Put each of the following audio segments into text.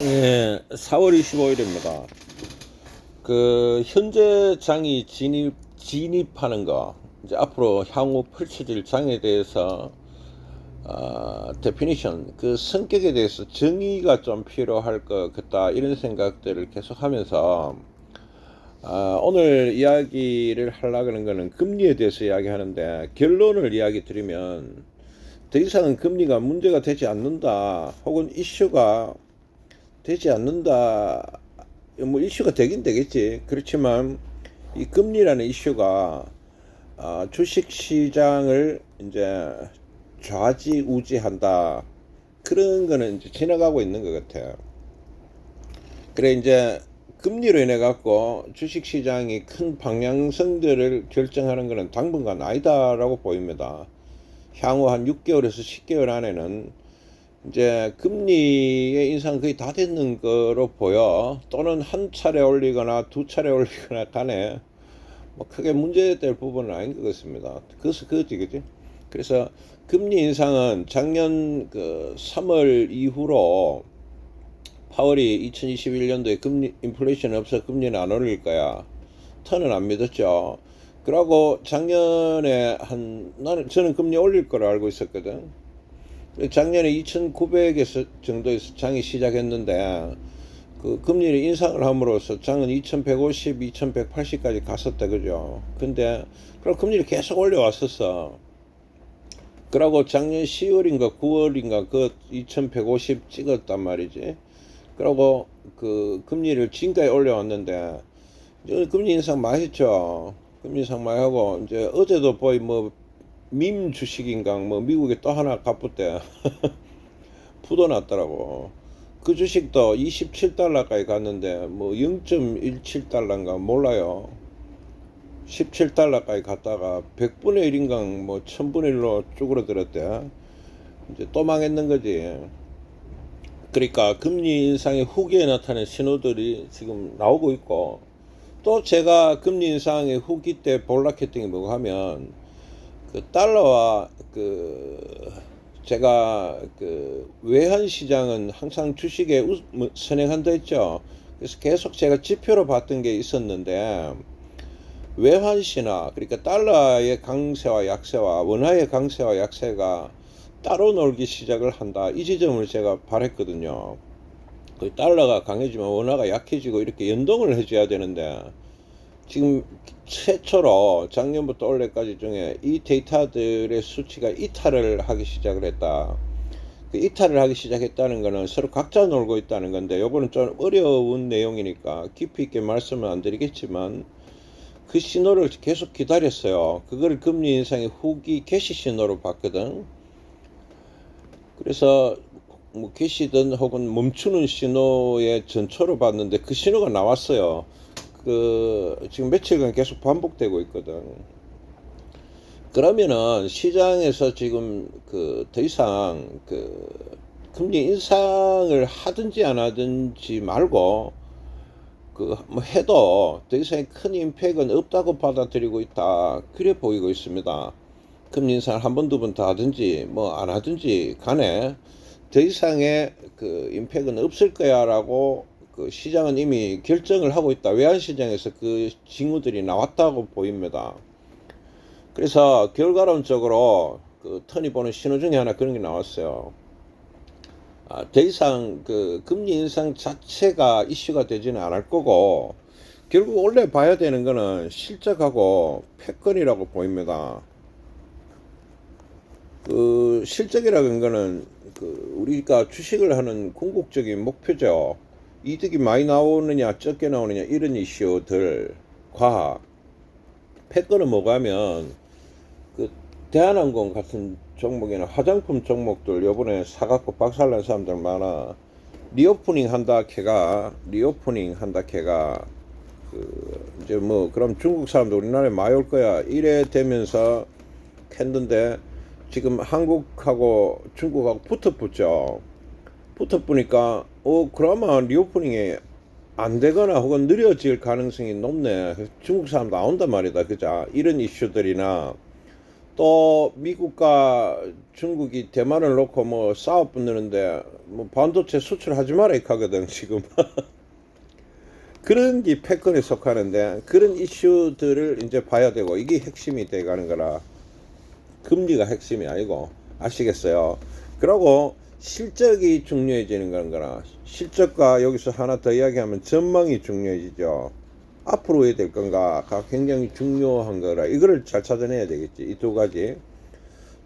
예, 4월 25일입니다. 현재 장이 진입하는 거, 이제 앞으로 향후 펼쳐질 장에 대해서, 데피니션, 그 성격에 대해서 정의가 좀 필요할 것 같다, 이런 생각들을 계속 하면서, 오늘 이야기를 하려고 하는 거는 금리에 대해서 이야기하는데, 결론을 이야기 드리면, 더 이상은 금리가 문제가 되지 않는다, 혹은 이슈가 되지 않는다. 뭐 이슈가 되긴 되겠지. 그렇지만 이 금리라는 이슈가 주식 시장을 이제 좌지우지한다. 그런 거는 이제 지나가고 있는 것 같아요. 그래 이제 금리로 인해 갖고 주식 시장이 큰 방향성들을 결정하는 것은 당분간 아니다라고 보입니다. 향후 한 6개월에서 10개월 안에는 이제 금리의 인상 거의 다 됐는 거로 보여. 또는 한 차례 올리거나 두 차례 올리거나 간에 뭐 크게 문제될 부분은 아닌 것 같습니다. 그지. 그래서 금리 인상은 작년 3월 이후로 파월이 2021년도에 금리 인플레이션 없어 금리는 안 올릴 거야. 터는 안 믿었죠. 그러고 작년에 저는 금리 올릴 거로 알고 있었거든. 작년에 2,900에서 정도에서 장이 시작했는데 그 금리를 인상을 함으로써 장은 2,150, 2,180까지 갔었다 그죠. 근데 그럼 금리를 계속 올려왔었어. 그러고 작년 10월인가 9월인가 그 2,150 찍었단 말이지. 그러고 그 금리를 지금까지 올려왔는데 금리 인상 많이 했죠. 금리 인상 많이 하고 이제 어제도 거의 뭐 밈 주식인가 뭐 미국에 또 하나 갑부대 푸도났더라고. 그 주식도 27달러까지 갔는데 뭐 0.17달러인가 몰라요. 17달러까지 갔다가 100분의 1인가 뭐 1000분의 1로 쭈그러들었대. 이제 또 망했는 거지. 그러니까 금리 인상의 후기에 나타낸 신호들이 지금 나오고 있고, 또 제가 금리 인상의 후기 때 볼락했던 게 뭐가 하면 그 달러와 제가 외환 시장은 항상 주식에 선행한다 했죠. 그래서 계속 제가 지표로 봤던 게 있었는데, 외환 신화, 그러니까 달러의 강세와 약세와 원화의 강세와 약세가 따로 놀기 시작을 한다, 이 지점을 제가 바랬거든요. 그 달러가 강해지면 원화가 약해지고 이렇게 연동을 해줘야 되는데, 지금 최초로 작년부터 올해까지 중에 이 데이터들의 수치가 이탈을 하기 시작을 했다. 그 이탈을 하기 시작했다는 거는 서로 각자 놀고 있다는 건데, 요거는 좀 어려운 내용이니까 깊이 있게 말씀은 안 드리겠지만, 그 신호를 계속 기다렸어요. 그걸 금리 인상의 후기 개시 신호로 봤거든. 그래서 뭐 개시든 혹은 멈추는 신호의 전초로 봤는데 그 신호가 나왔어요. 지금 며칠간 계속 반복되고 있거든. 그러면은 시장에서 지금 더 이상 금리 인상을 하든지 안 하든지 말고 뭐 해도 더 이상 큰 임팩은 없다고 받아들이고 있다, 그래 보이고 있습니다. 금리 인상을 한 번, 두 번 더 하든지 뭐 안 하든지 간에 더 이상의 임팩은 없을 거야라고 시장은 이미 결정을 하고 있다. 외환시장에서 그 징후들이 나왔다고 보입니다. 그래서 결과론적으로 턴이 보는 신호 중에 하나 그런 게 나왔어요. 더 이상 금리 인상 자체가 이슈가 되지는 않을 거고, 결국 원래 봐야 되는 거는 실적하고 패권이라고 보입니다. 실적이라는 거는 우리가 주식을 하는 궁극적인 목표죠. 이득이 많이 나오느냐 적게 나오느냐 이런 이슈들. 과학. 패권은 뭐가 하면 대한항공 같은 종목이나 화장품 종목들 요번에 사갖고 박살난 사람들 많아. 리오프닝 한다 캐가 이제 뭐 그럼 중국 사람들 우리나라에 많이 올 거야 이래 되면서 했는데, 지금 한국하고 중국하고 붙었죠. 붙어보니까 그러면 리오프닝이 안 되거나 혹은 느려질 가능성이 높네. 중국 사람 나온단 말이다, 그자. 이런 이슈들이나 또 미국과 중국이 대만을 놓고 뭐 싸워 붙느는데 뭐 반도체 수출하지 마라 이 하거든 지금. 그런 게 패권에 속하는데 그런 이슈들을 이제 봐야 되고 이게 핵심이 돼 가는 거라. 금리가 핵심이 아니고 아시겠어요? 그러고 실적이 중요해지는 거라. 실적과 여기서 하나 더 이야기하면 전망이 중요해지죠. 앞으로 해야 될 건가가 굉장히 중요한 거라. 이거를 잘 찾아내야 되겠지. 이 두 가지.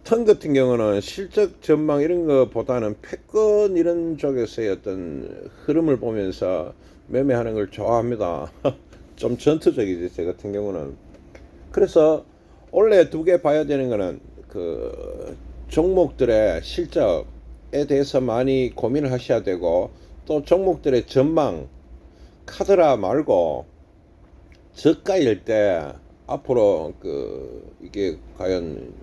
턴 같은 경우는 실적 전망 이런 거보다는 패권 이런 쪽에서의 어떤 흐름을 보면서 매매하는 걸 좋아합니다. 좀 전투적이지 제 같은 경우는. 그래서 원래 두 개 봐야 되는 거는 그 종목들의 실적에 대해서 많이 고민을 하셔야 되고 또 종목들의 전망 카드라 말고 저가일 때 앞으로 이게 과연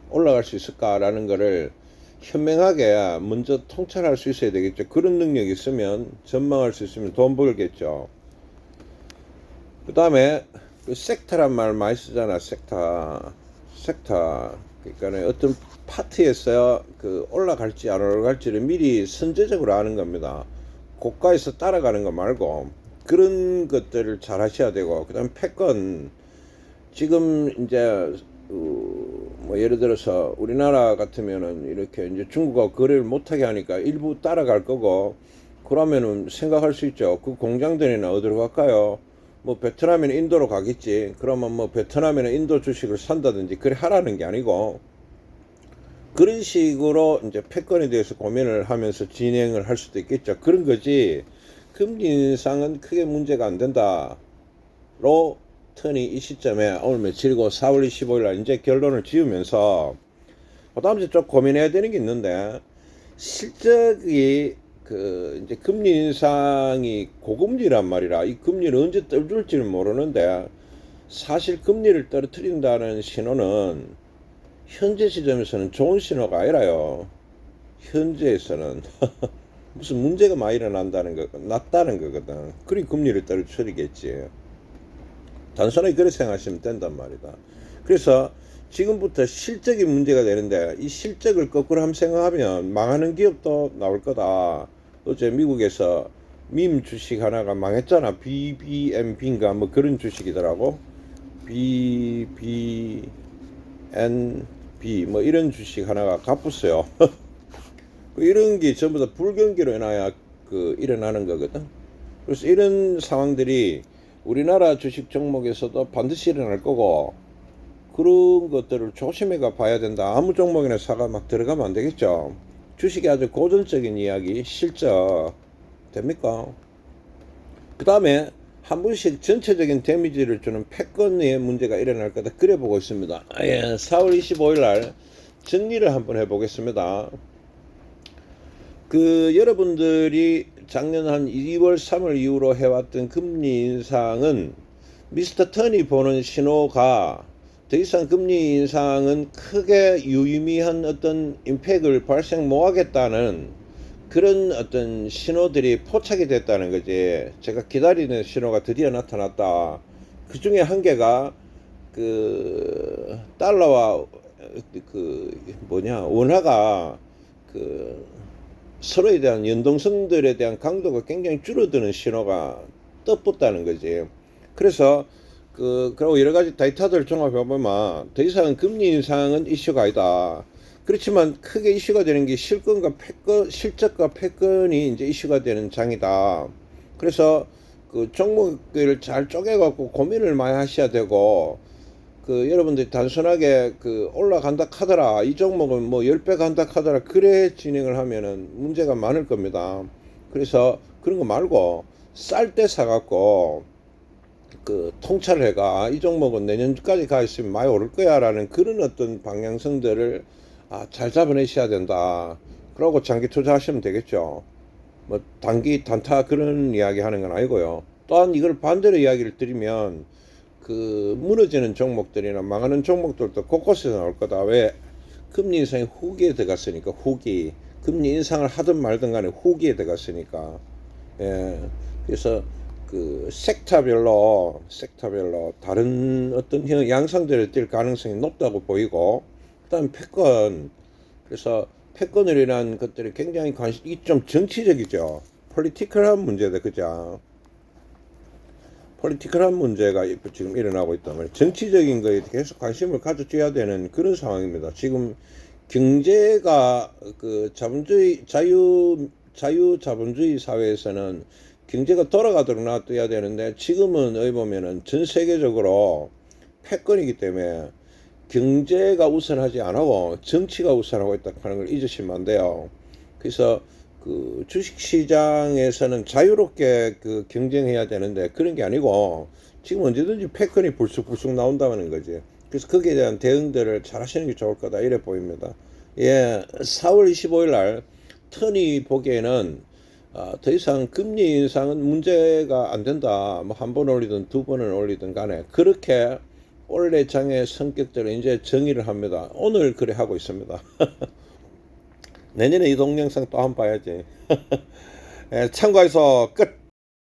올라갈 수 있을까라는 거를 현명하게 먼저 통찰할 수 있어야 되겠죠. 그런 능력이 있으면 전망할 수 있으면 돈 벌겠죠. 그 다음에 그 섹터란 말 많이 쓰잖아. 섹터. 그러니까 어떤 파트에서 올라갈지 안 올라갈지를 미리 선제적으로 아는 겁니다. 고가에서 따라가는 거 말고 그런 것들을 잘 하셔야 되고, 그 다음에 패권 지금 이제 뭐 예를 들어서 우리나라 같으면은 이렇게 이제 중국하고 거래를 못하게 하니까 일부 따라갈 거고, 그러면은 생각할 수 있죠. 그 공장들이나 어디로 갈까요? 뭐 베트남이나 인도로 가겠지. 그러면 뭐 베트남이나 인도 주식을 산다든지 그래 하라는 게 아니고, 그런 식으로 이제 패권에 대해서 고민을 하면서 진행을 할 수도 있겠죠. 그런 거지. 금리 인상은 크게 문제가 안 된다로 턴이 이 시점에 오늘 며칠이고 4월 25일 날 이제 결론을 지으면서 그다음 이제 좀 고민해야 되는 게 있는데, 실적이 이제 금리 인상이 고금리란 말이라 이 금리를 언제 떨어질지는 모르는데, 사실 금리를 떨어뜨린다는 신호는 현재 시점에서는 좋은 신호가 아니라요. 현재에서는 무슨 문제가 많이 일어난다는 거, 났다는 거거든. 그리 금리를 떨어뜨리겠지. 단순하게 그렇게 생각하시면 된단 말이다. 그래서 지금부터 실적이 문제가 되는데, 이 실적을 거꾸로 한번 생각하면 망하는 기업도 나올 거다. 어제 미국에서 밈 주식 하나가 망했잖아. BBNB인가 뭐 그런 주식이더라고. BBNB 뭐 이런 주식 하나가 갚았어요. 이런 게 전부 다 불경기로 인하여 일어나는 거거든. 그래서 이런 상황들이 우리나라 주식 종목에서도 반드시 일어날 거고, 그런 것들을 조심해가 봐야 된다. 아무 종목이나 사가 막 들어가면 안 되겠죠. 주식이 아주 고전적인 이야기, 실적 됩니까? 그 다음에 한 번씩 전체적인 데미지를 주는 패권의 문제가 일어날 거다. 그래 보고 있습니다. 4월 25일 날 정리를 한번 해보겠습니다. 여러분들이 작년 한 2월, 3월 이후로 해왔던 금리 인상은 미스터 턴이 보는 신호가 더 이상 금리 인상은 크게 유의미한 어떤 임팩트를 발생 못하겠다는 그런 어떤 신호들이 포착이 됐다는 거지. 제가 기다리는 신호가 드디어 나타났다. 그 중에 한 개가 달러와 원화가 서로에 대한 연동성들에 대한 강도가 굉장히 줄어드는 신호가 떴다는 거지. 그래서 그리고 여러 가지 데이터들 종합해보면 더 이상 금리 인상은 이슈가 아니다. 그렇지만 크게 이슈가 되는 게 실적과 패권이 이제 이슈가 되는 장이다. 그래서 종목을 잘 쪼개갖고 고민을 많이 하셔야 되고, 여러분들이 단순하게 올라간다 카더라, 이 종목은 뭐 10배 간다 카더라, 그래 진행을 하면은 문제가 많을 겁니다. 그래서 그런 거 말고 쌀 때 사갖고 통찰을 해가 이 종목은 내년까지 가 있으면 많이 오를 거야 라는 그런 어떤 방향성들을 잘 잡아내셔야 된다. 그러고 장기 투자하시면 되겠죠. 뭐 단기 단타 그런 이야기 하는 건 아니고요. 또한 이걸 반대로 이야기를 드리면 무너지는 종목들이나 망하는 종목들도 곳곳에서 나올 거다. 왜? 금리 인상이 후기에 들어갔으니까. 후기. 금리 인상을 하든 말든 간에 후기에 들어갔으니까. 예. 그래서 그 섹터별로 다른 어떤 양상들을 띌 가능성이 높다고 보이고, 그다음 패권. 그래서 패권을 인한 것들이 굉장히 이 좀 정치적이죠. 폴리티컬한 문제다, 그죠? 폴리티컬한 문제가 지금 일어나고 있단 말이에요. 정치적인 거에 계속 관심을 가져줘야 되는 그런 상황입니다. 지금 경제가 그 자유 자본주의 사회에서는 경제가 돌아가도록 놔둬야 되는데, 지금은 어디 보면은 전 세계적으로 패권이기 때문에 경제가 우선하지 않고 정치가 우선하고 있다 하는 걸 잊으시면 안 돼요. 그래서 그 주식시장에서는 자유롭게 그 경쟁해야 되는데 그런 게 아니고 지금 언제든지 패권이 불쑥불쑥 나온다는 거지. 그래서 거기에 대한 대응들을 잘 하시는 게 좋을 거다 이래 보입니다. 예, 4월 25일 날 턴이 보기에는 더 이상 금리 인상은 문제가 안 된다. 뭐 한 번 올리든 두 번을 올리든 간에 그렇게 원래 장의 성격들을 이제 정의를 합니다. 오늘 그래 하고 있습니다. 내년에 이 동영상 또 한번 봐야지. 예, 참고해서 끝.